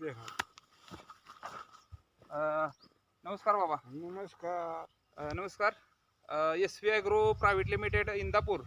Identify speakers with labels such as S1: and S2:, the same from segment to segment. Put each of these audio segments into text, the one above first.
S1: देणार.
S2: नमस्कार बाबा.
S1: नमस्कार.
S2: नमस्कार. SV agro private limited Indapur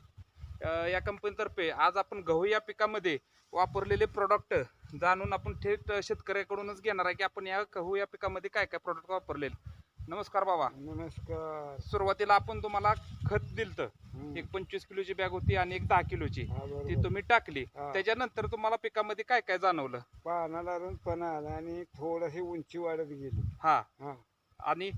S2: या कंपनीतर्फे आज आपण गहू या पिकामध्ये वापरलेले प्रोडक्ट जाणून आपण थेट शेतकऱ्याकडूनच घेणार आहे की आपण या गहू या पिकामध्ये काय काय प्रोडक्ट वापरलेले. नमस्कार बाबा.
S1: नमस्कार.
S2: सुरुवातीला आपण तुम्हाला खत दिलतं.
S1: हम्म.
S2: एक 25 किलोची बॅग होती आणि एक 10 किलोची,
S1: हा,
S2: ती
S1: बरोबर.
S2: तुम्ही टाकली.
S1: हा.
S2: त्याच्यानंतर तुम्हाला पिकामध्ये काय काय जाणवलं?
S1: पानाला रुंदपणा आला आणि थोडीशी उंची वाढत गेली.
S2: हा,
S1: हा.
S2: आणि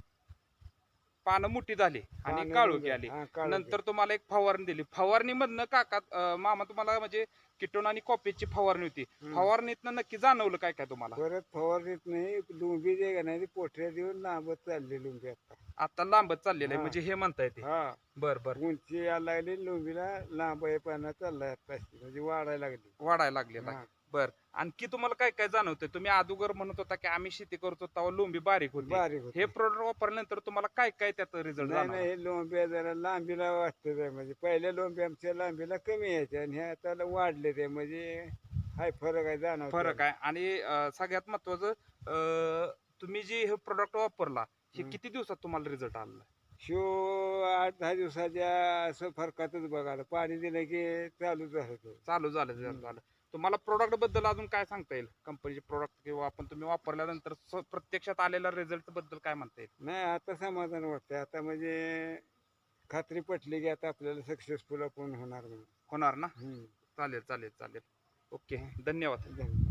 S2: पानं मोठी झाली आणि
S1: पानं
S2: काळोखी
S1: रुंद-
S2: आली.
S1: हा, काळोखी.
S2: नंतर तुम्हाला एक फवारणी दिली. फवारणीमधनं काका मामा तुम्हाला म्हणजे किटोन आणि कॉपीची फवारणी होती. फवारणीतनं नक्की जाणवलं काय काय तुम्हाला?
S1: परत फवारणीत नाही, लुंबी जे का नाही ती पोटऱ्या देऊन लांबत चालली लुंबी आता.
S2: आता लांबत चाललेलं आहे
S1: हा.
S2: म्हणजे हे म्हणताय ते.
S1: हा,
S2: बर बर,
S1: उंची यायला लागली लुंबीला, लांब पाना चाललाय आता म्हणजे वाढायला लागली.
S2: वाढायला लागलेला
S1: हा.
S2: आहे. बर, आणखी तुम्हाला काय काय जाणवतंय? तुम्ही अगोदर म्हणत होता की आम्ही शेती करतो तेव्हा लोंबी बारीक होती.
S1: बारीक होती.
S2: हे प्रोडक्ट वापरल्यानंतर तुम्हाला काय काय त्यात रिझल्ट
S1: नाही
S2: जाणवला?
S1: नाही, हे लोंब्या जरा लांबीला वाटतं म्हणजे पहिल्या लोंब्या आमच्या लांबीला कमी यायच्या आणि ह्या आता वाढले ते म्हणजे हाय फरक आहे जाणवतो.
S2: फरक आहे. आणि सगळ्यात महत्वाचं, तुम्ही जे हे प्रोडक्ट वापरला हे किती दिवसात तुम्हाला रिझल्ट आला?
S1: शो 8-10 दिवसाच्या असं फरकातच बघायला पाणी दिलं की चालू झालं ते.
S2: चालू झालं. तुम्हाला प्रोडक्ट बद्दल अजून काय सांगता येईल? कंपनीचे प्रोडक्ट किंवा आपण तुम्ही वापरल्यानंतर प्रत्यक्षात आलेल्या रिझल्ट बद्दल काय म्हणता येईल?
S1: नाही आता समाधान वाटतंय आता म्हणजे खात्री पटली की आता आपल्याला सक्सेसफुल आपण होणार म्हणून.
S2: होणार ना?
S1: हम्म.
S2: चालेल. ओके, धन्यवाद.
S1: धन्यवाद.